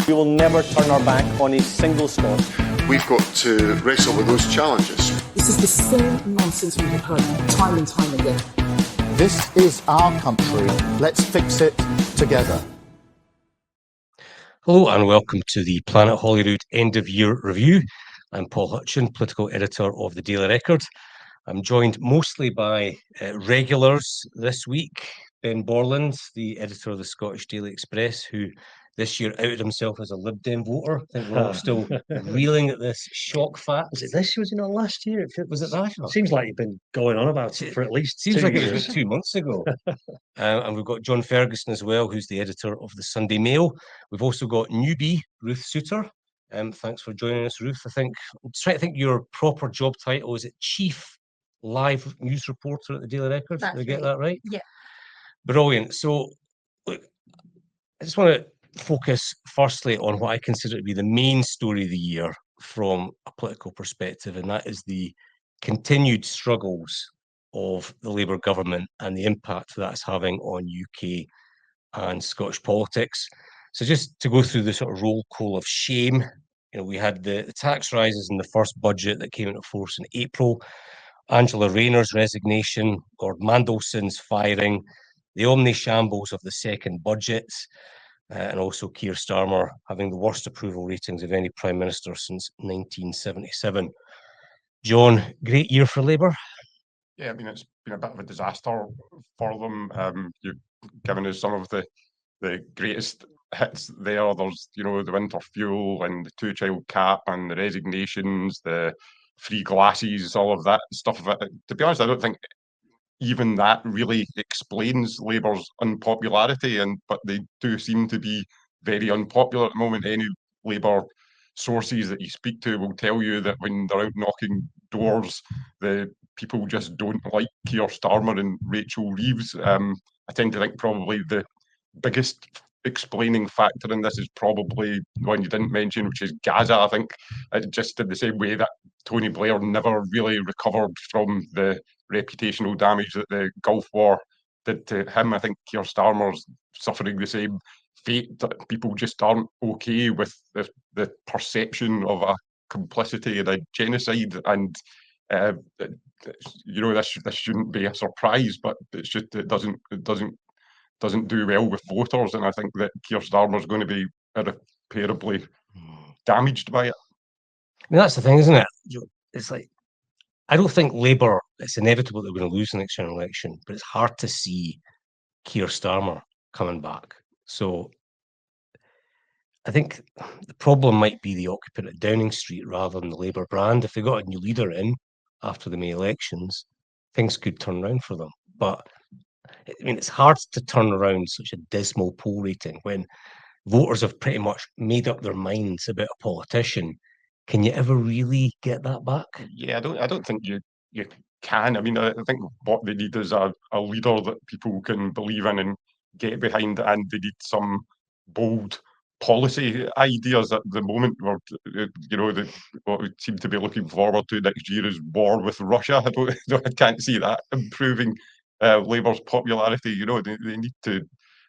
We will never turn our back on a single Scot. We've got to wrestle with those challenges. This is the same nonsense we have heard time and time again. This is our country. Let's fix it together. Hello and welcome to the Planet Holyrood End of Year Review. I'm Paul Hutcheon, political editor of the Daily Record. I'm joined mostly by regulars this week. Ben Borland, the editor of the Scottish Daily Express, who this year outed himself as a Lib Dem voter. I think we're all still reeling at this shock fact. Was it this year? Was it not last year? Was it that year? Seems like you've been going on about it for at least Seems 2 like years. it was 2 months ago. And we've got John Ferguson as well, who's the editor of the Sunday Mail. We've also got newbie Ruth Suter. Thanks for joining us, Ruth. I'm trying to think your proper job title. Is it Chief Live News Reporter at the Daily Record? Did I get that right? Yeah. Brilliant. So, look, I just want to focus firstly on what I consider to be the main story of the year from a political perspective, and that is the continued struggles of the Labour government and the impact that's having on UK and Scottish politics. So just to go through the sort of roll call of shame, we had the tax rises in the first budget that came into force in April, Angela Rayner's resignation, Lord Mandelson's firing, the omni-shambles of the second budget, and also Keir Starmer having the worst approval ratings of any Prime Minister since 1977. John, great year for Labour? Yeah, I mean, it's been a bit of a disaster for them. You've given us some of the greatest hits there. There's, the winter fuel and the two-child cap and the resignations, the free glasses, all of that stuff. To be honest, I don't think even that really explains Labour's unpopularity, but they do seem to be very unpopular at the moment. Any Labour sources that you speak to will tell you that when they're out knocking doors, the people just don't like Keir Starmer and Rachel Reeves. I tend to think probably the biggest explaining factor in this is probably one you didn't mention, which is Gaza. I think just in the same way that Tony Blair never really recovered from the reputational damage that the Gulf War did to him, I think Keir Starmer's suffering the same fate. That people just aren't okay with the perception of a complicity in a genocide, and this shouldn't be a surprise, but it's just it doesn't do well with voters, and I think that Keir Starmer's going to be irreparably damaged by it. I mean, that's the thing, isn't it? It's like, I don't think Labour, it's inevitable that we're going to lose the next general election, but it's hard to see Keir Starmer coming back. So I think the problem might be the occupant at Downing Street rather than the Labour brand. If they got a new leader in after the May elections, things could turn around for them. But I mean, it's hard to turn around such a dismal poll rating when voters have pretty much made up their minds about a politician. Can you ever really get that back? Yeah, I don't think you can. I mean, I think what they need is a leader that people can believe in and get behind, and they need some bold policy ideas. At the moment, what we seem to be looking forward to next year is war with Russia. I can't see that improving Labour's popularity.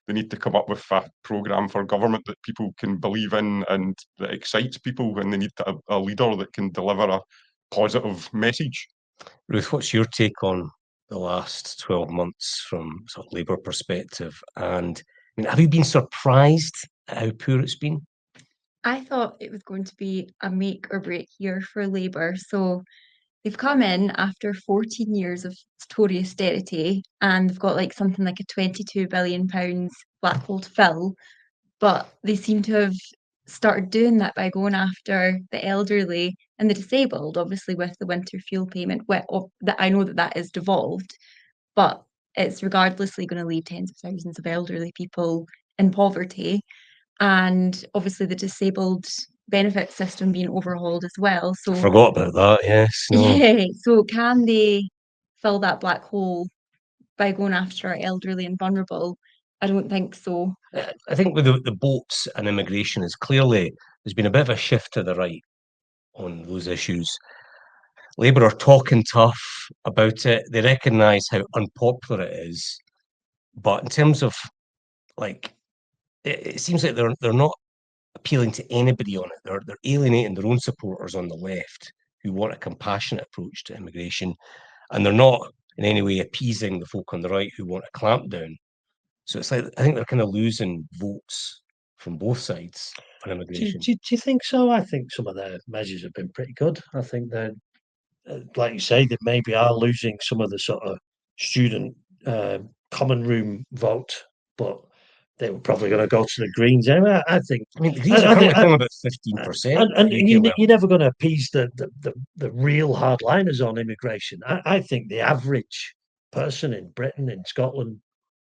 They need to come up with a programme for government that people can believe in and that excites people, and they need a leader that can deliver a positive message. Ruth, what's your take on the last 12 months from sort of Labour perspective? And I mean, have you been surprised at how poor it's been? I thought it was going to be a make or break year for Labour. So they've come in after 14 years of Tory austerity, and they've got something like a £22 billion black hole to fill. But they seem to have started doing that by going after the elderly and the disabled, obviously with the winter fuel payment. I know that is devolved, but it's regardlessly going to leave tens of thousands of elderly people in poverty. And obviously the disabled benefit system being overhauled as well. So forgot about that. Yes. No. Yeah. So can they fill that black hole by going after our elderly and vulnerable? I don't think so. I think with the boats and immigration is clearly there's been a bit of a shift to the right on those issues. Labour are talking tough about it. They recognise how unpopular it is, but in terms of it seems like they're not appealing to anybody on it. They're alienating their own supporters on the left who want a compassionate approach to immigration, and they're not in any way appeasing the folk on the right who want a clampdown. So it's like, I think they're kind of losing votes from both sides on Do, immigration. do you think so? I think some of their measures have been pretty good. I think they're, like you say, they maybe are losing some of the sort of student common room vote, but they were probably going to go to the Greens anyway. I think. I mean, the Greens are currently coming about 15%. And you're never going to appease the real hardliners on immigration. I think the average person in Britain, in Scotland,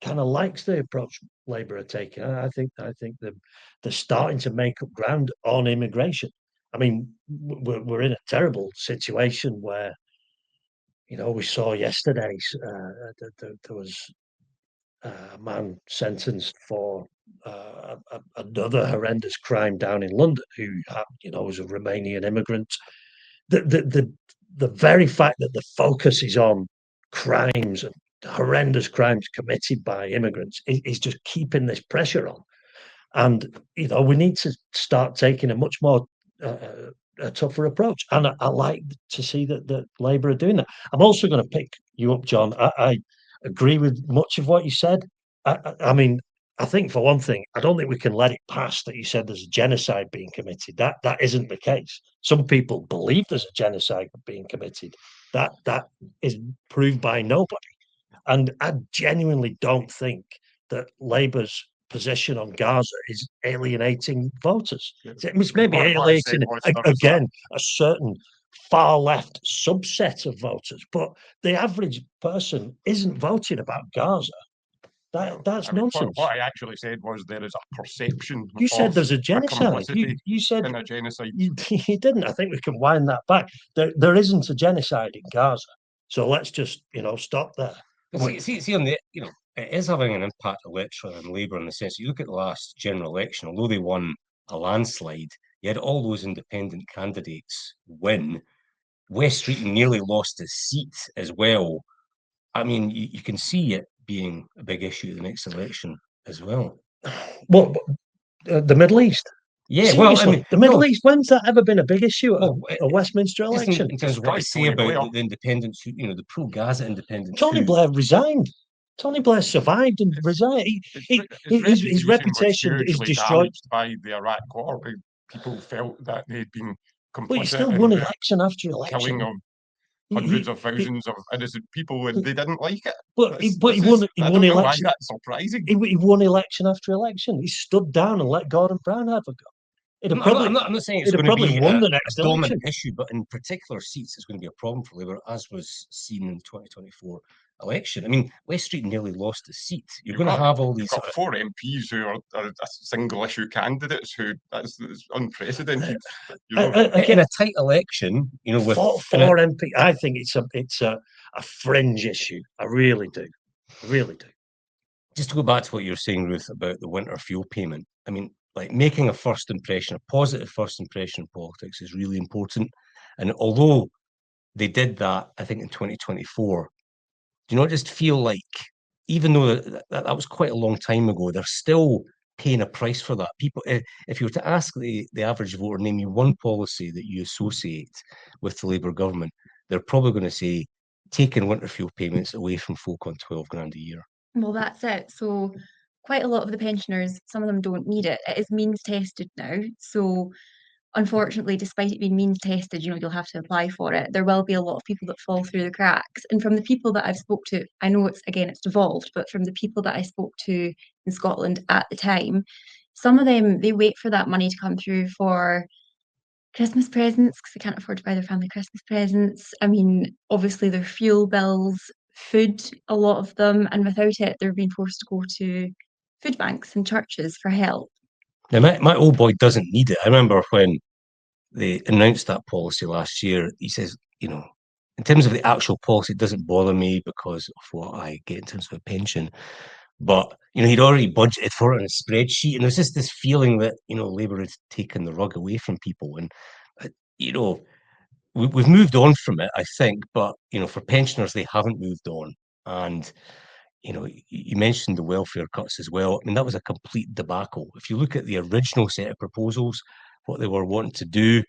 kind of likes the approach Labour are taking. I think they're starting to make up ground on immigration. I mean, we're in a terrible situation where, we saw yesterday there was a man sentenced for another horrendous crime down in London who, was a Romanian immigrant. The very fact that the focus is on crimes and horrendous crimes committed by immigrants is just keeping this pressure on. And, we need to start taking a much more a tougher approach. And I like to see that Labour are doing that. I'm also going to pick you up, John. I agree with much of what you said. I mean, I think for one thing, I don't think we can let it pass that you said there's a genocide being committed. That isn't the case. Some people believe there's a genocide being committed. That is proved by nobody. And I genuinely don't think that Labour's position on Gaza is alienating voters. It's maybe alienating, again, a certain far left subset of voters, but the average person isn't voting about Gaza. That's nonsense. What I actually said was there is a perception. You said there's a genocide. You said in a genocide. You didn't. I think we can wind that back. There isn't a genocide in Gaza. So let's just, stop there. See, on the, it is having an impact electorally on Labour in the sense you look at the last general election, although they won a landslide, you had all those independent candidates win. West Street nearly lost his seat as well. I mean, you can see it being a big issue at the next election as well. Well, the Middle East. Yeah, seriously, well, I mean, the Middle East. When's that ever been a big issue at a Westminster election? In terms of what I say about the independents, the pro-Gaza independents. Tony Blair resigned. Tony Blair survived and resigned. His reputation is destroyed by the Iraq War. People felt that they'd been complicit. But he still won election after election. Killing of hundreds of thousands of innocent people, and they didn't like it. But he won election. That's surprising. He won election after election. He stood down and let Gordon Brown have a go. I'm not saying it's going to be won the next a dominant issue, but in particular seats, it's going to be a problem for Labour, as was seen in the 2024 election. I mean, West Street nearly lost a seat. You're going to have all these. Got four MPs who are single issue candidates who that's unprecedented. In a tight election, with four MP, I think it's a fringe issue. I really do. Just to go back to what you were saying, Ruth, about the winter fuel payment. I mean, like making a first impression, a positive first impression in politics is really important. And although they did that, I think in 2024, do you not just feel like, even though that was quite a long time ago, they're still paying a price for that? People, if you were to ask the average voter, name you one policy that you associate with the Labour government, they're probably going to say taking winter fuel payments away from folk on 12 grand a year. Well, that's it. So quite a lot of the pensioners, some of them don't need it. It is means tested now. So unfortunately, despite it being means tested, you'll have to apply for it. There will be a lot of people that fall through the cracks. And from the people that I've spoke to, I know it's devolved, but from the people that I spoke to in Scotland at the time, some of them, they wait for that money to come through for Christmas presents because they can't afford to buy their family Christmas presents. I mean, obviously their fuel bills, food, a lot of them, and without it, they're being forced to go to food banks and churches for help. Now, my old boy doesn't need it. I remember when they announced that policy last year, he says, in terms of the actual policy, it doesn't bother me because of what I get in terms of a pension. But, he'd already budgeted for it on a spreadsheet. And there's just this feeling that, Labour has taken the rug away from people. And, we've moved on from it, I think. But, for pensioners, they haven't moved on. And, you mentioned the welfare cuts as well. I mean, that was a complete debacle. If you look at the original set of proposals, what they were wanting to do,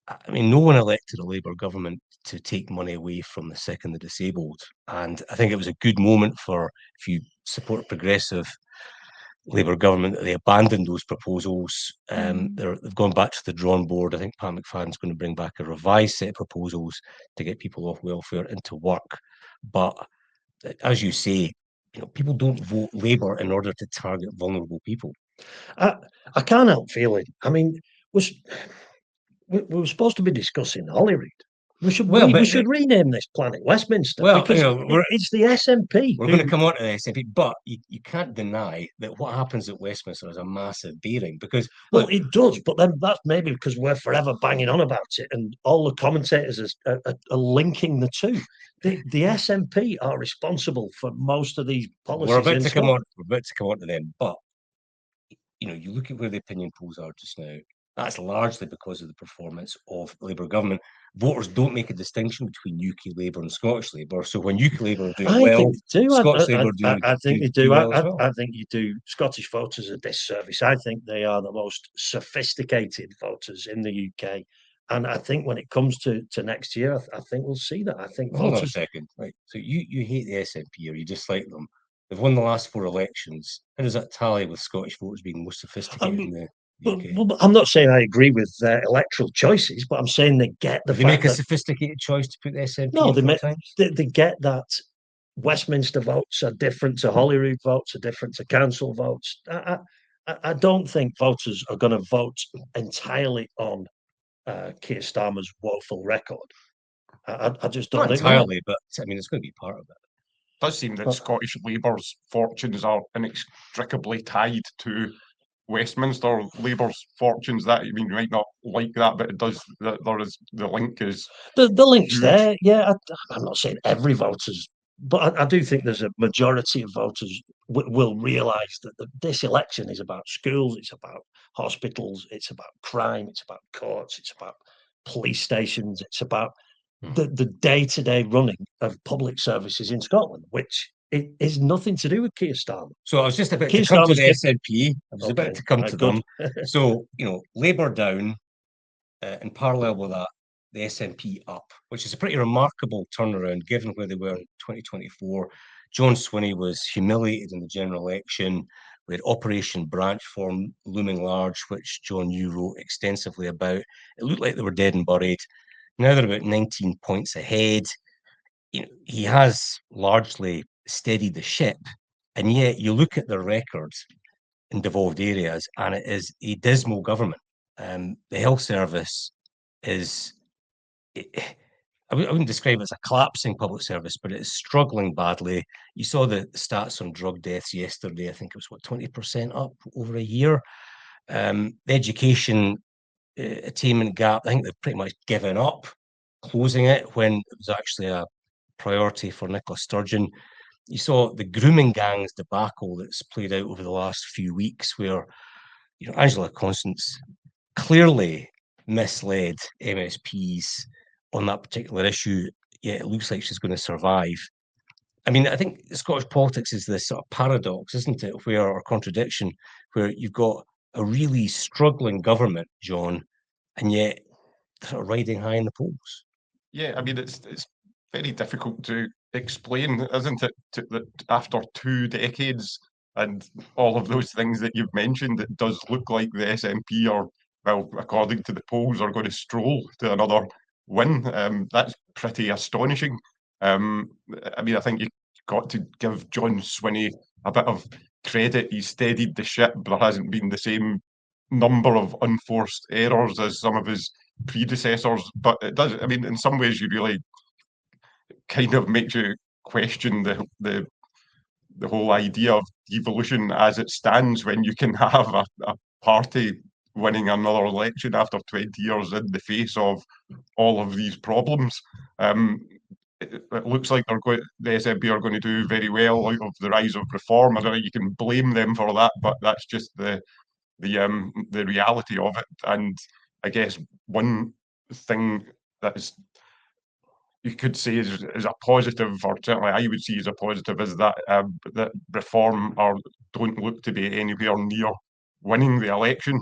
I mean, no one elected a Labour government to take money away from the sick and the disabled. And I think it was a good moment for, if you support progressive Labour government, that they abandoned those proposals. They've gone back to the drawing board. I think Pat McFadden's going to bring back a revised set of proposals to get people off welfare into work. But as you say, people don't vote Labour in order to target vulnerable people. I can't help feeling. I mean, we were supposed to be discussing Holyrood. We should rename this planet Westminster because it's the SNP. We're going to come on to the SNP, but you can't deny that what happens at Westminster has a massive bearing because it does. But then that's maybe because we're forever banging on about it, and all the commentators are linking the two. The SNP are responsible for most of these policies. We're about to come on to them, but you look at where the opinion polls are just now. That's largely because of the performance of the Labour government. Voters don't make a distinction between UK Labour and Scottish Labour. So when UK Labour are doing well, Scottish Labour I think they do. Well as well. I think you do Scottish voters a disservice. I think they are the most sophisticated voters in the UK. And I think when it comes to next year, I think we'll see that. I think Hold on a second. Right. So you hate the SNP or you dislike them. They've won the last 4 elections. How does that tally with Scottish voters being most sophisticated in the But I'm not saying I agree with their electoral choices, but I'm saying they get the fact they make a sophisticated choice to put the SNP. No, they get that Westminster votes are different to Holyrood votes, are different to council votes. I don't think voters are going to vote entirely on Keir Starmer's woeful record. I just don't think entirely, but I mean, it's going to be part of it. It does seem that Scottish Labour's fortunes are inextricably tied to Westminster Labour's fortunes. That, I mean, you might not like that, but it does. There is the link is the link's huge. There. Yeah, I'm not saying every voter's, but I do think there's a majority of voters will realise that this election is about schools, it's about hospitals, it's about crime, it's about courts, it's about police stations, it's about the day-to-day running of public services in Scotland, which it is nothing to do with Keir Starmer. So I was just about to come to the SNP. I was about to come to them. So, Labour down, in parallel with that, the SNP up, which is a pretty remarkable turnaround given where they were in 2024. John Swinney was humiliated in the general election. We had Operation Branch Form looming large, which John New wrote extensively about. It looked like they were dead and buried. Now they're about 19 points ahead. He has largely steadied the ship, and yet you look at their records in devolved areas, and it is a dismal government. The health service is, I wouldn't describe it as a collapsing public service, but it is struggling badly. You saw the stats on drug deaths yesterday. I think it was 20% up over a year. The education attainment gap, I think they've pretty much given up closing it when it was actually a priority for Nicola Sturgeon. You saw the grooming gangs debacle that's played out over the last few weeks, where Angela Constance clearly misled MSPs on that particular issue. Yet it looks like she's going to survive. I mean, I think Scottish politics is this sort of paradox, isn't it, or contradiction, where you've got a really struggling government, John, and yet sort of riding high in the polls. Yeah, I mean, it's very difficult to explain, isn't it, that after 2 decades and all of those things that you've mentioned, it does look like the SNP are, well, according to the polls, are going to stroll to another win. That's pretty astonishing. I mean, I think you've got to give John Swinney a bit of credit. He steadied the ship. There hasn't been the same number of unforced errors as some of his predecessors, but it does. I mean, in some ways, you really kind of makes you question the whole idea of devolution as it stands when you can have a party winning another election after 20 years in the face of all of these problems. It looks like the SNP are going to do very well out of the rise of reform. I don't think you can blame them for that, but that's just the reality of it. And I guess one thing that is, you could say is a positive, or certainly I would see as a positive, is that that Reform don't look to be anywhere near winning the election,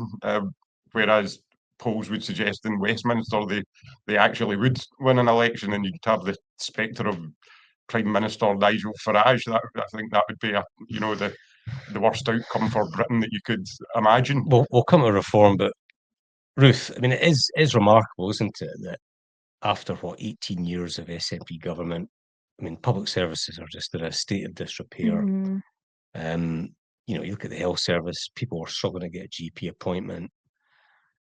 whereas polls would suggest in Westminster they actually would win an election, and you'd have the spectre of Prime Minister Nigel Farage. That, I think that would be the worst outcome for Britain that you could imagine. We'll come to Reform, but Ruth, I mean, it is remarkable, isn't it, that after 18 years of SNP government, I mean, public services are just in a state of disrepair. You look at the health service, people are struggling to get a GP appointment.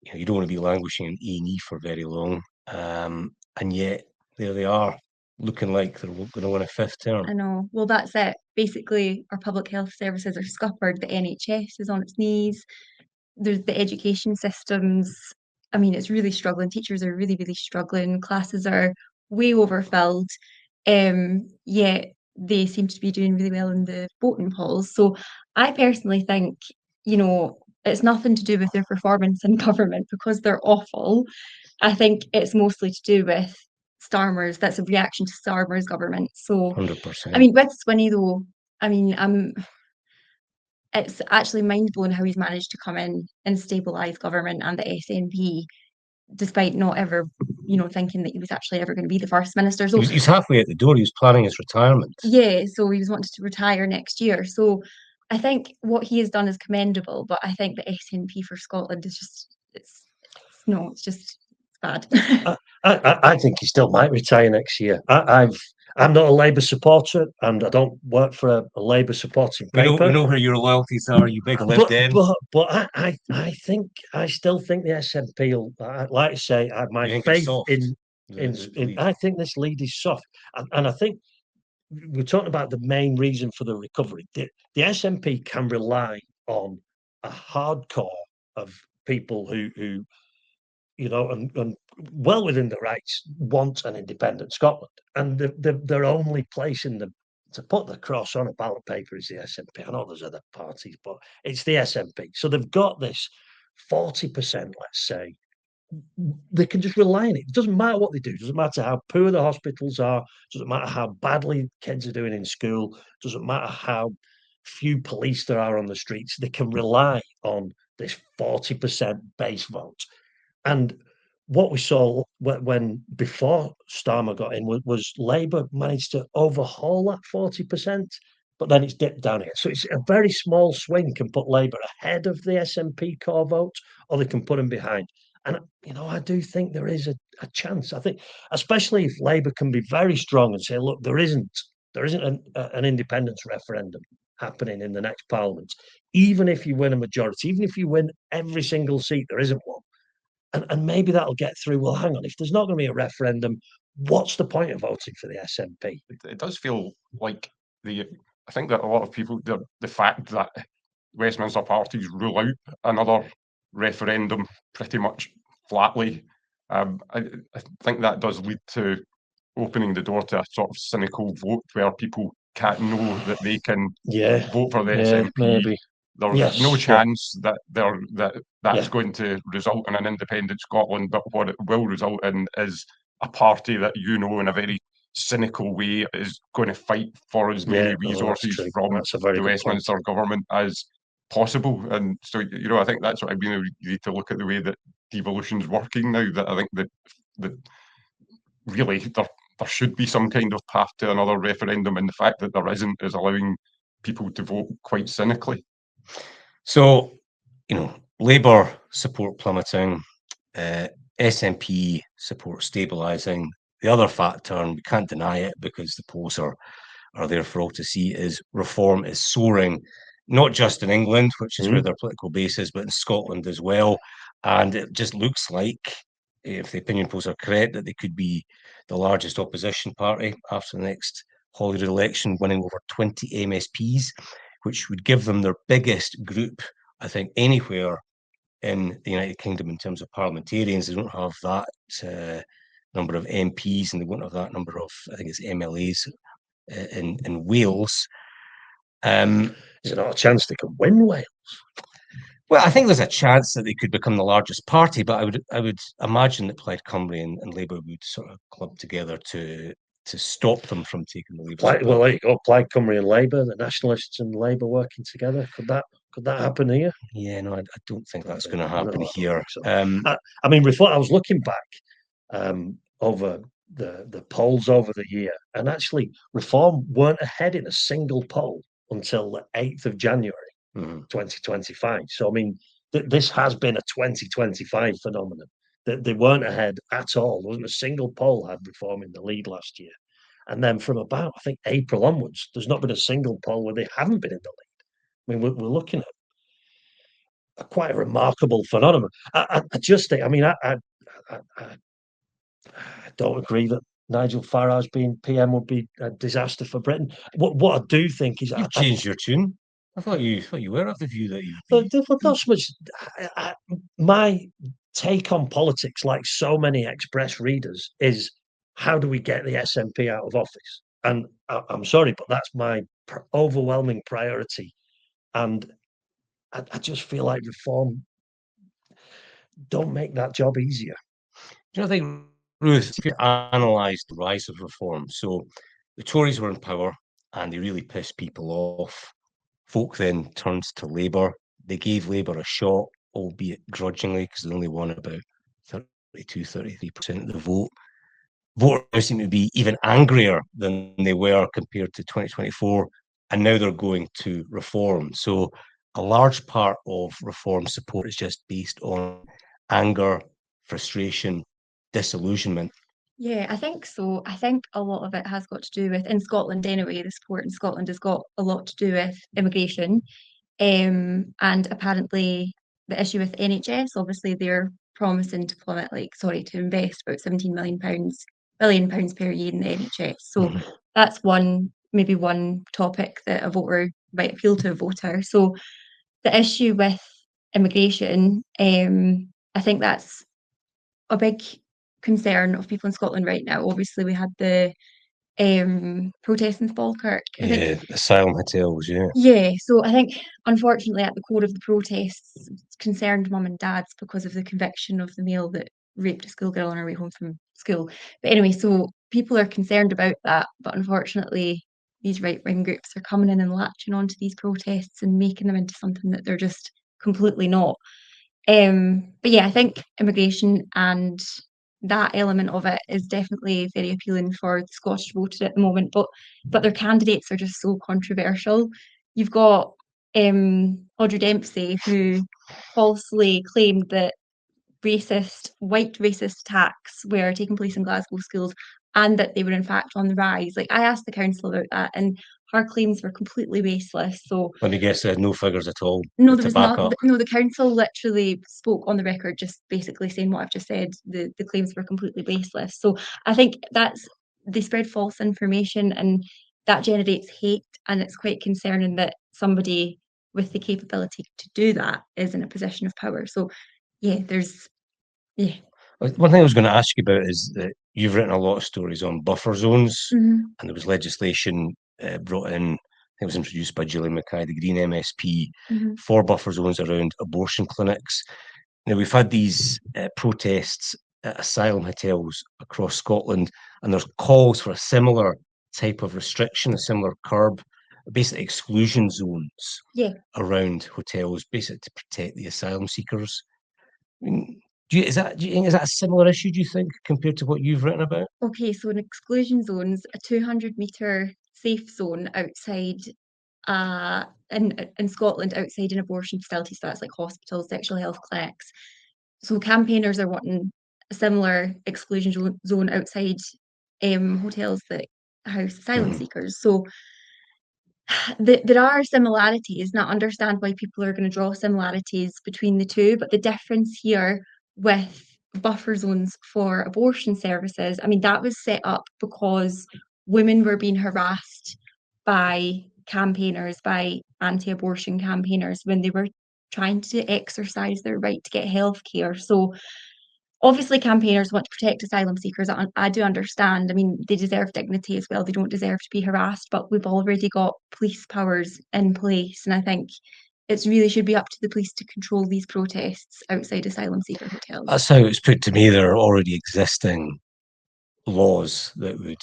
You don't want to be languishing in A&E for very long. And yet there they are, looking like they're going to win a fifth term. I know. Well, that's it. Basically, our public health services are scuppered. The NHS is on its knees. There's the education systems. I mean, it's really struggling. Teachers are really, really struggling. Classes are way overfilled. Yet they seem to be doing really well in the voting polls. So I personally think, it's nothing to do with their performance in government because they're awful. I think it's mostly to do with Starmer's. That's a reaction to Starmer's government. So, 100%. I mean, with Swinney though, I mean, it's actually mind-blowing how he's managed to come in and stabilise government and the SNP, despite not ever, thinking that he was actually ever going to be the first minister. So he's halfway at the door. He was planning his retirement. Yeah, so he was wanting to retire next year. So I think what he has done is commendable, but I think the SNP for Scotland is just it's bad. I think he still might retire next year. I'm not a Labour supporter, and I don't work for a Labour supporting paper. We know where your loyalties are, you big Lib Dems. But I still think the SNP will, like I say, I have my faith in. I think this lead is soft, and I think we're talking about the main reason for the recovery. The SNP can rely on a hardcore of people who and well within their rights, want an independent Scotland. And their only place to put the cross on a ballot paper is the SNP. I know there's other parties, but it's the SNP. So they've got this 40%, let's say. They can just rely on it. It doesn't matter what they do. It doesn't matter how poor the hospitals are. It doesn't matter how badly kids are doing in school. It doesn't matter how few police there are on the streets. They can rely on this 40% base vote. And what we saw when before Starmer got in was Labour managed to overhaul that 40%, but then it's dipped down here. So it's a very small swing can put Labour ahead of the SNP core vote, or they can put them behind. And, I do think there is a chance. I think, especially if Labour can be very strong and say, look, there isn't an independence referendum happening in the next Parliament. Even if you win a majority, even if you win every single seat, there isn't one. And maybe that'll get through. Well, hang on, if there's not going to be a referendum, what's the point of voting for the SNP? It does feel like I think that a lot of people, the fact that Westminster parties rule out another referendum pretty much flatly, I think that does lead to opening the door to a sort of cynical vote where people can't know that they can vote for the SNP. Maybe. There's no chance that that's going to result in an independent Scotland, but what it will result in is a party that in a very cynical way is going to fight for as many resources from the Westminster government as possible. And so, I think that's what I mean. You need to look at the way that devolution's working now, that I think that really there should be some kind of path to another referendum, and the fact that there isn't is allowing people to vote quite cynically. So, Labour support plummeting, SNP support stabilising. The other factor, and we can't deny it because the polls are there for all to see, is Reform is soaring, not just in England, which is where their political base is, but in Scotland as well. And it just looks like, if the opinion polls are correct, that they could be the largest opposition party after the next Holyrood election, winning over 20 MSPs, which would give them their biggest group, I think, anywhere in the United Kingdom in terms of parliamentarians. They don't have that number of MPs, and they won't have that number of, I think it's MLAs in Wales. Is there not a chance they could win Wales? Well, I think there's a chance that they could become the largest party, but I would imagine that Plaid Cymru and Labour would sort of club together to stop them from taking the leadership. Well, there you go. Plaid Cymru and Labour, the Nationalists and Labour working together. Could that happen here? Yeah, no, I don't think that's going to happen here. So. I mean, I was looking back over the polls over the year, and actually, Reform weren't ahead in a single poll until the 8th of January, 2025. So, I mean, this has been a 2025 phenomenon. They weren't ahead at all. There wasn't a single poll had Reform in the lead last year. And then from about, I think, April onwards, there's not been a single poll where they haven't been in the lead. I mean, we're looking at quite a remarkable phenomenon. I just think, I mean, I don't agree that Nigel Farage being PM would be a disaster for Britain. What I do think is, You've changed your tune. I thought you were of the view that you. Not so much. My take on politics, like so many Express readers, is how do we get the SNP out of office? And I'm sorry, but that's my overwhelming priority. And I just feel like Reform don't make that job easier. Do you know, I think, Ruth, if you analyse the rise of Reform, so the Tories were in power and they really pissed people off. Folk then turned to Labour. They gave Labour a shot, albeit grudgingly, because they only won about 33% of the vote. Voters seem to be even angrier than they were compared to 2024, and now they're going to Reform. So a large part of Reform support is just based on anger, frustration, disillusionment. Yeah, I think so. I think a lot of it has got to do with, in Scotland anyway, the support in Scotland has got a lot to do with immigration. And apparently the issue with NHS, obviously they're promising to invest about 17 million pounds per year in the NHS. So that's maybe one topic that a voter might appeal to a voter. So the issue with immigration, I think that's a big concern of people in Scotland right now. Obviously, we had the protests in Falkirk. Asylum hotels, yeah. Yeah, so I think unfortunately at the core of the protests concerned mum and dads because of the conviction of the male that raped a schoolgirl on her way home from school. But anyway, so people are concerned about that, but unfortunately these right-wing groups are coming in and latching onto these protests and making them into something that they're just completely not. But yeah, I think immigration and that element of it is definitely very appealing for the Scottish voter at the moment. But their candidates are just so controversial. You've got Audrey Dempsey, who falsely claimed that white racist attacks were taking place in Glasgow schools and that they were in fact on the rise. Like, I asked the council about that and her claims were completely baseless. So Let me guess, no figures at all. no, there was back not. up. No, the council literally spoke on the record, just basically saying what I've just said. The claims were completely baseless. So I think they spread false information, and that generates hate. And it's quite concerning that somebody with the capability to do that is in a position of power. So yeah, One thing I was going to ask you about is that you've written a lot of stories on buffer zones, Mhm. and there was legislation brought in. It was introduced by Gillian Mackay, the Green MSP, Mhm. for buffer zones around abortion clinics. Now, we've had these protests at asylum hotels across Scotland, and there's calls for a similar type of restriction, a similar curb, basically exclusion zones Yeah. around hotels, basically to protect the asylum seekers. I mean, do you think is that a similar issue, do you think, compared to what you've written about? Okay, so in exclusion zones, a 200-meter safe zone outside in Scotland outside an abortion facility, so that's like hospitals, sexual health clinics. So campaigners are wanting a similar exclusion zone outside hotels that house asylum seekers. So there are similarities, and I understand why people are going to draw similarities between the two, but the difference here with buffer zones for abortion services, I mean, that was set up because women were being harassed by campaigners, by anti-abortion campaigners when they were trying to exercise their right to get healthcare. So obviously campaigners want to protect asylum seekers. I do understand. I mean, they deserve dignity as well. They don't deserve to be harassed, but we've already got police powers in place. And I think it really should be up to the police to control these protests outside asylum seeker hotels. That's how it's put to me. There are already existing laws that would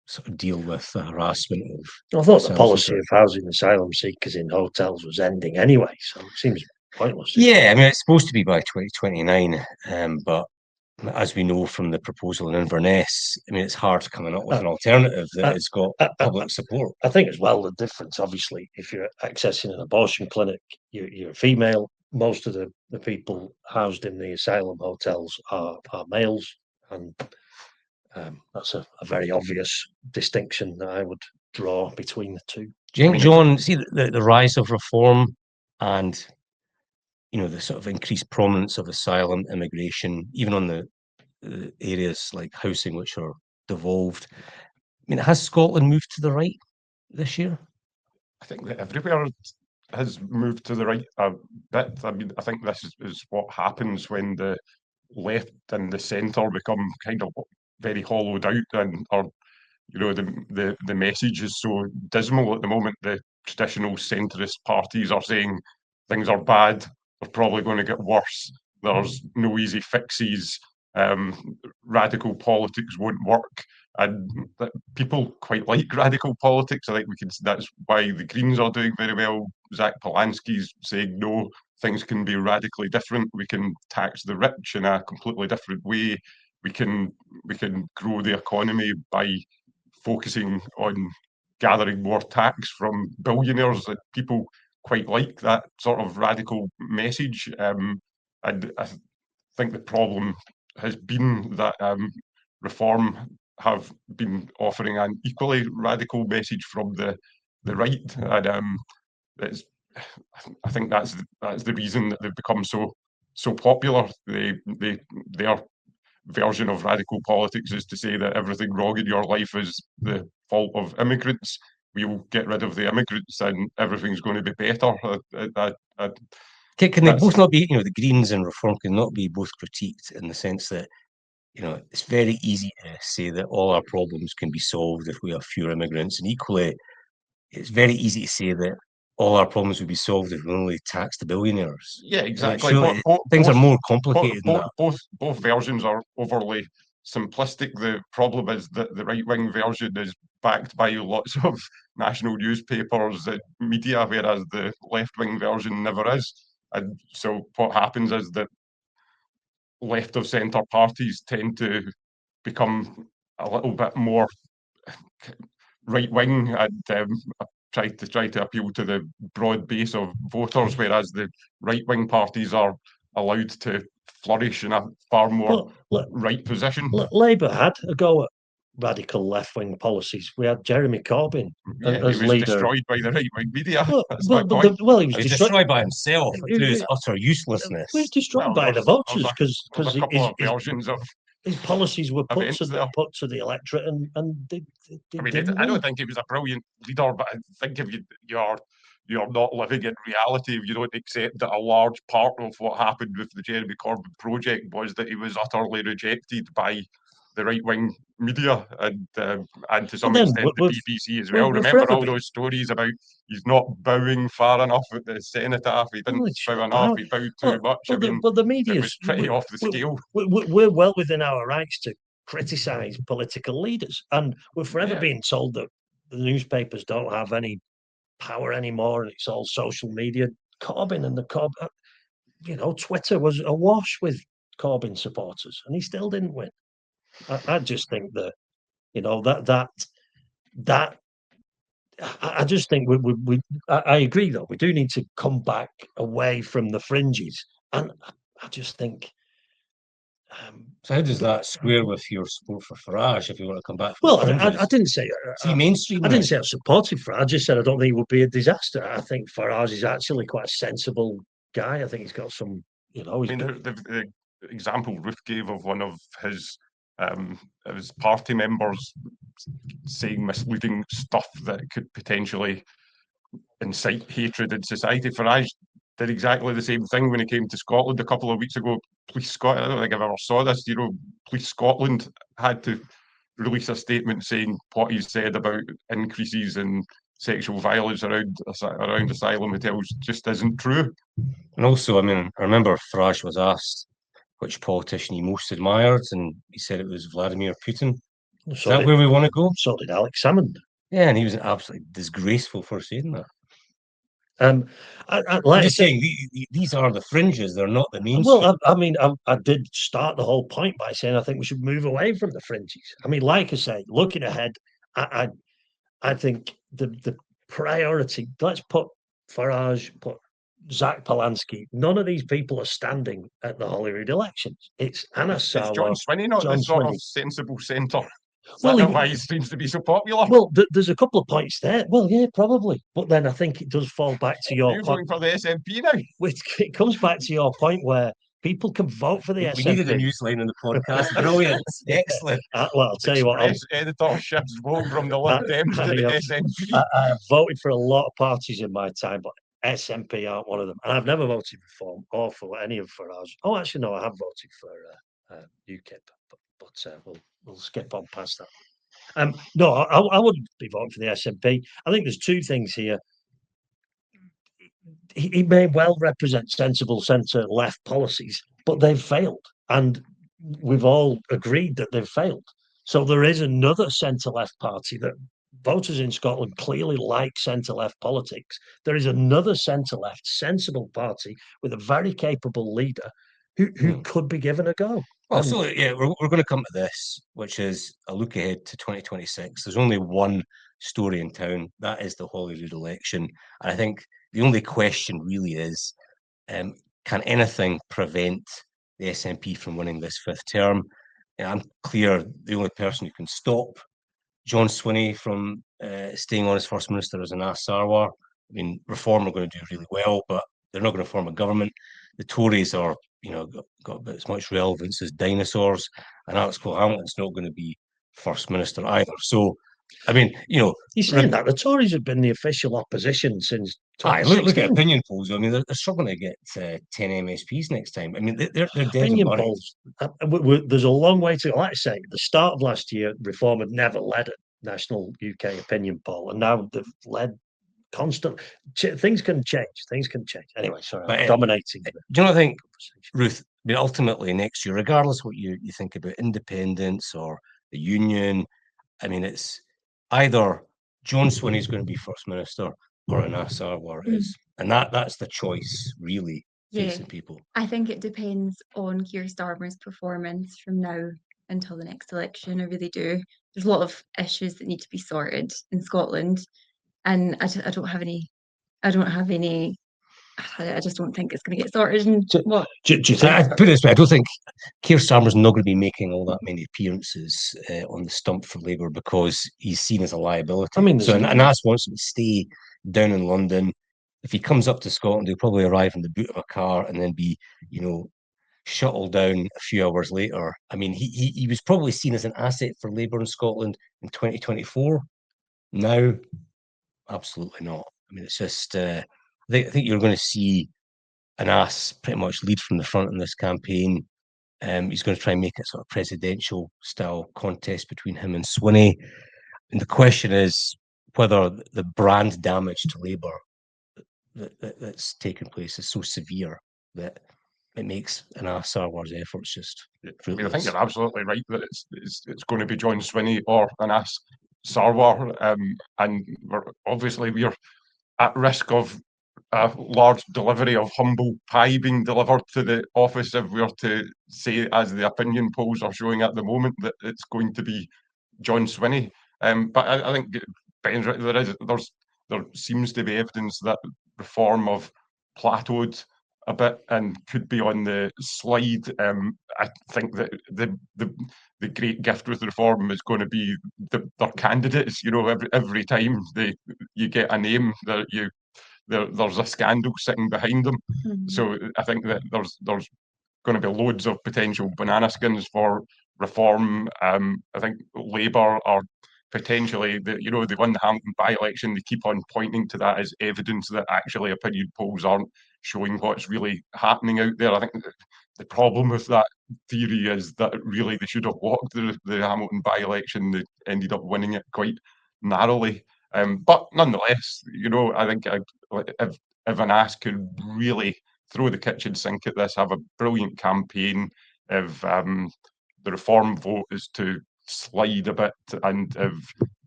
sort of deal with the harassment of. I thought the asylum policy seeker. of housing asylum seekers in hotels was ending anyway, so it seems pointless. Yeah, I mean, it's supposed to be by 2029, but as we know from the proposal in Inverness, I mean, it's hard coming up with an alternative that has got public support. I think as well the difference, obviously, if you're accessing an abortion clinic, you're a female. Most of the people housed in the asylum hotels are males, and that's a very obvious distinction that I would draw between the two. Do you think, John, see the rise of reform and the sort of increased prominence of asylum, immigration, even on the areas like housing which are devolved? I mean, has Scotland moved to the right this year? I think that everywhere has moved to the right a bit. I mean, I think this is what happens when the left and the centre become kind of very hollowed out, and or the message is so dismal at the moment. The traditional centrist parties are saying things are bad, they're probably going to get worse, there's no easy fixes, radical politics won't work, and people quite like radical politics. I think that's why the Greens are doing very well. Zach Polanski's saying no, things can be radically different. We can tax the rich in a completely different way. We can grow the economy by focusing on gathering more tax from billionaires. That people quite like that sort of radical message. And I think the problem has been that Reform have been offering an equally radical message from the right, and I think that's the reason that they've become so popular. Their version of radical politics is to say that everything wrong in your life is the fault of immigrants. We'll get rid of the immigrants and everything's going to be better. Can they both not be, the Greens and Reform can not be both critiqued in the sense that, it's very easy to say that all our problems can be solved if we have fewer immigrants, and equally, it's very easy to say that all our problems would be solved if we only taxed the billionaires. Yeah, exactly. Things are more complicated than that. Both versions are overly simplistic. The problem is that the right-wing version is backed by lots of national newspapers and media, whereas the left-wing version never is. And so what happens is that left of centre parties tend to become a little bit more right-wing and try to appeal to the broad base of voters, whereas the right-wing parties are allowed to flourish in a far more right position. Labour had a go at radical left-wing policies. We had Jeremy Corbyn as he was leader. Destroyed by the right-wing media. That's my point. He was destroyed by himself through his utter uselessness. He was destroyed by the voters because a couple of versions of his policies were put to the electorate, and they I don't think he was a brilliant leader, but I think if you're not living in reality, if you don't accept that a large part of what happened with the Jeremy Corbyn project was that he was utterly rejected by the right-wing media and to some extent the BBC as well. Remember all those stories about he's not bowing far enough at the cenotaph, he didn't bow enough, he bowed too much. But the media was pretty off the scale. We're well within our rights to criticise political leaders, and we're forever being told that the newspapers don't have any power anymore, and it's all social media. Corbyn and Twitter was awash with Corbyn supporters, and he still didn't win. I just think that I just think I agree though, we do need to come back away from the fringes, and I just think. So how does that square with your support for Farage if you want to come back? Well, I didn't say mainstream. I didn't say I supported Farage. I just said I don't think he would be a disaster. I think Farage is actually quite a sensible guy. I think he's got some, the example Ruth gave of one of his party members saying misleading stuff that could potentially incite hatred in society. Farage did exactly the same thing when he came to Scotland a couple of weeks ago. Police Scotland, I don't think I've ever saw this. Police Scotland had to release a statement saying what he said about increases in sexual violence around asylum hotels just isn't true. And also, I mean, I remember Farage was asked which politician he most admired, and he said it was Vladimir Putin. Is So that did, where we want to go? so did Alex Salmond. Yeah, and he was absolutely disgraceful for saying that. Um, I'm like I just said, saying, these are the fringes, they're not the mainstream. well, I mean, I did start the whole point by saying I think we should move away from the fringes. I mean, like I say, looking ahead, I think the priority. Let's put Farage, put Zach Polanski. None of these people are standing at the Holyrood elections. It's Anna Is Sarwar, John Swinney not John the sort Swinney. of sensible centre? Is Well, that why he seems to be so popular? Well, there's a couple of points there. Well, yeah, probably. But then I think it does fall back to your You're point. voting for the SNP now. Which it comes back to your point where people can vote for the We SNP. needed a news line on the podcast. Brilliant. Excellent. Well, I'll tell you what. Express editorship's vote from the Lib Dems to the SNP. I have voted for a lot of parties in my time, but SNP aren't one of them. And I've never voted for or for any of Farage. Oh, actually, no, I have voted for UKIP, but we'll skip on past that. No, I wouldn't be voting for the SNP. I think there's two things here. He may well represent sensible centre-left policies, but they've failed. And we've all agreed that they've failed. So there is another centre-left party that voters in Scotland clearly like centre-left politics. There is another centre-left sensible party with a very capable leader who could be given a go. Well, so yeah, we're going to come to this, which is a look ahead to 2026. There's only one story in town. That is the Holyrood election. And I think the only question really is, can anything prevent the SNP from winning this fifth term? I'm clear the only person who can stop John Swinney from staying on as First Minister is Anna Sarwar. I mean, Reform are going to do really well, but they're not going to form a government. The Tories are, got about as much relevance as dinosaurs, and Alex Cole-Hamilton's not going to be First Minister either. So, I mean, you're saying that the Tories have been the official opposition since. Look at opinion polls. I mean, they're struggling to get 10 MSPs next time. I mean, they're dead. Opinion polls. There's a long way to go. Like I say, at the start of last year, Reform had never led a national UK opinion poll, and now they've led constant. Things can change. Things can change. Anyway, sorry, I'm dominating. Do you know what I think, Ruth? I mean, ultimately, next year, regardless what you think about independence or the union, I mean, it's either John Swinney's going to be First Minister or Anna Sarwar is. And that's the choice, really, facing people. I think it depends on Keir Starmer's performance from now until the next election. I really do. There's a lot of issues that need to be sorted in Scotland, and I don't have any. I just don't think it's going to get sorted. And what? Do you think, I put it this way, I don't think Keir Starmer's not going to be making all that many appearances on the stump for Labour because he's seen as a liability. I mean, so Anas wants him to stay down in London. If he comes up to Scotland, he'll probably arrive in the boot of a car and then be, shuttled down a few hours later. I mean, he was probably seen as an asset for Labour in Scotland in 2024. Now, absolutely not. I mean, it's just... I think you're going to see Anas pretty much lead from the front in this campaign. He's going to try and make it sort of presidential style contest between him and Swinney. And the question is whether the brand damage to Labour that's taken place is so severe that it makes Anas Sarwar's efforts just. I mean, I think you're absolutely right that it's going to be John Swinney or Anas Sarwar, and we're at risk of a large delivery of humble pie being delivered to the office if we were to say, as the opinion polls are showing at the moment, that it's going to be John Swinney. But I think Ben's right. There seems to be evidence that Reform have plateaued a bit and could be on the slide. I think that the great gift with Reform is going to be their candidates. Every time you get a name that there's a scandal sitting behind them. So I think that there's going to be loads of potential banana skins for Reform. I think Labour are potentially, they won the Hamilton by-election. They keep on pointing to that as evidence that actually opinion polls aren't showing what's really happening out there. I think the problem with that theory is that really they should have walked the Hamilton by-election. They ended up winning it quite narrowly. But nonetheless, you know, I think if an ass could really throw the kitchen sink at this, have a brilliant campaign, if the reform vote is to slide a bit, and if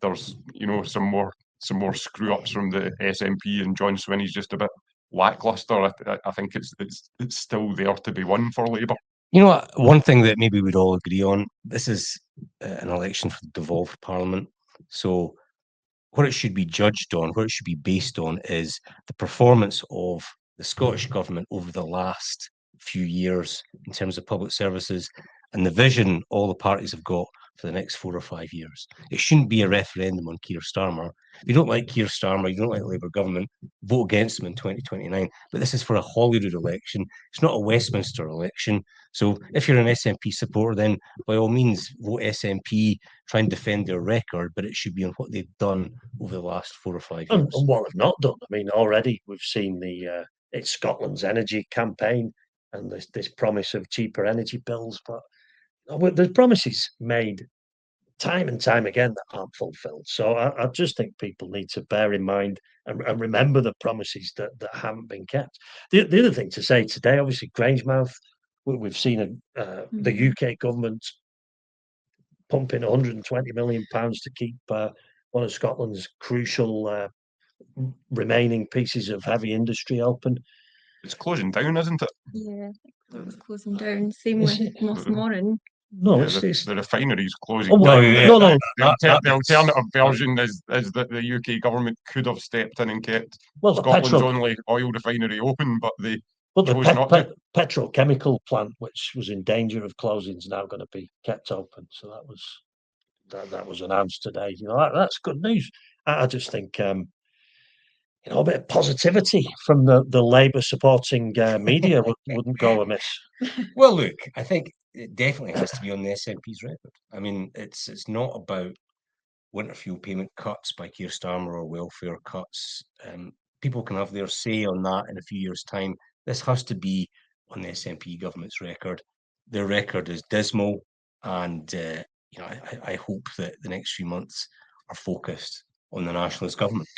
there's, you know, some more screw ups from the SNP and John Swinney's just a bit lackluster, I think it's still there to be won for Labour. You know what? One thing that maybe we'd all agree on, this is an election for the devolved parliament. So what it should be judged on, what it should be based on, is the performance of the Scottish Government over the last few years in terms of public services and the vision all the parties have got for the next 4 or 5 years. It shouldn't be a referendum on Keir Starmer. If you don't like Keir Starmer, you don't like the Labour government, vote against them in 2029. But this is for a Holyrood election. It's not a Westminster election. So if you're an SNP supporter, then by all means, vote SNP, try and defend their record, but it should be on what they've done over the last 4 or 5 years. And what they've not done. I mean, already we've seen the it's Scotland's energy campaign and this promise of cheaper energy bills, but there's promises made time and time again that aren't fulfilled. So I just think people need to bear in mind and remember the promises that haven't been kept. The other thing to say today, obviously, Grangemouth, we've seen the UK government pumping 120 million pounds to keep one of Scotland's crucial remaining pieces of heavy industry open. It's closing down, isn't it? Yeah, it was closing down. Same with Mossmoran. No, Yeah, it's the refinery's closing Oh, down. no. The alternative version is that the UK government could have stepped in and kept Scotland's only oil refinery open, but they chose not to. Petrochemical plant, which was in danger of closing, is now going to be kept open. So that was announced today. You know, that's good news. I just think you know, a bit of positivity from the Labour supporting media wouldn't go amiss. Well, look, I think it definitely has to be on the SNP's record. I mean, it's not about winter fuel payment cuts by Keir Starmer or welfare cuts. People can have their say on that in a few years' time. This has to be on the SNP government's record. Their record is dismal, and you know, I hope that the next few months are focused on the nationalist government.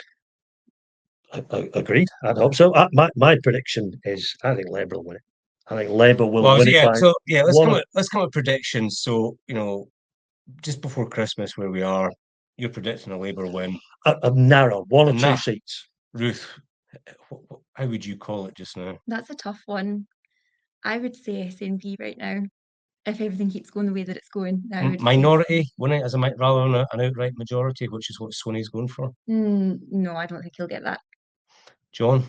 Agreed. I'd hope so. My prediction is I think Labour will win it. I think Labour will win it. Let's come with predictions. So, you know, just before Christmas, where we are, you're predicting a Labour win. A narrow, one or two seats. Ruth, how would you call it just now? That's a tough one. I would say SNP right now. If everything keeps going the way that it's going, minority winning as rather than an outright majority, which is what Swinney's going for. No, I don't think he'll get that. John?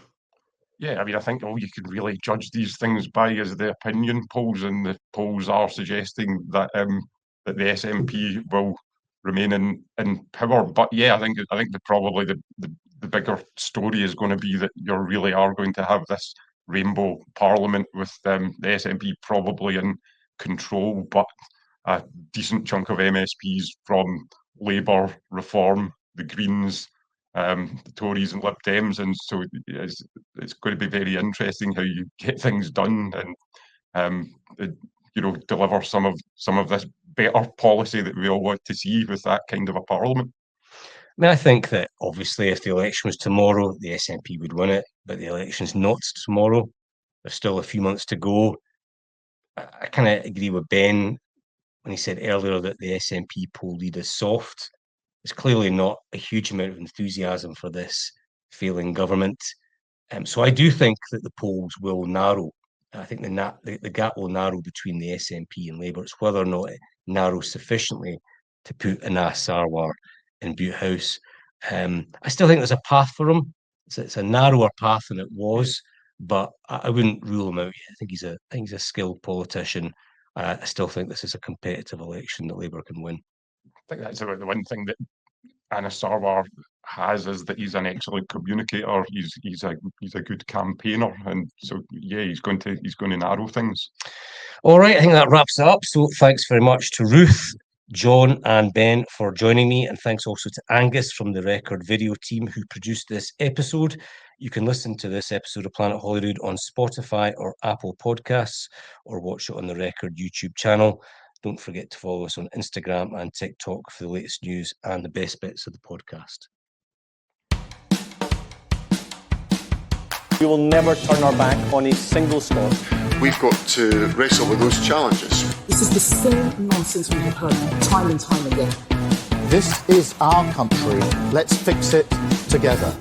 Yeah, I mean, I think all you can really judge these things by is the opinion polls, and the polls are suggesting that that the SNP will remain in power. But yeah, I think probably the bigger story is going to be that you really are going to have this rainbow parliament with the SNP probably in control, but a decent chunk of MSPs from Labour, Reform, the Greens, the Tories and Lib Dems, and so it's going to be very interesting how you get things done and you know, deliver some of this better policy that we all want to see with that kind of a parliament. I mean, I think that obviously if the election was tomorrow, the SNP would win it, but the election's not tomorrow. There's still a few months to go. I kind of agree with Ben when he said earlier that the SNP poll lead is soft. There's clearly not a huge amount of enthusiasm for this failing government. So I do think that the polls will narrow. I think the gap will narrow between the SNP and Labour. It's whether or not it narrows sufficiently to put Anas Sarwar in Butte House. I still think there's a path for him. It's a narrower path than it was, but I wouldn't rule him out yet. I think he's a skilled politician. I still think this is a competitive election that Labour can win. I think that's about the one thing that Anas Sarwar has, is that he's an excellent communicator. He's a good campaigner, and so yeah, he's going to narrow things. All right, I think that wraps it up. So thanks very much to Ruth, John and Ben for joining me, and thanks also to Angus from the Record Video team who produced this episode. You can listen to this episode of Planet Holyrood on Spotify or Apple Podcasts, or watch it on the Record YouTube channel. Don't forget to follow us on Instagram and TikTok for the latest news and the best bits of the podcast. We will never turn our back on a single Scot. We've got to wrestle with those challenges. This is the same nonsense we have heard time and time again. This is our country. Let's fix it together.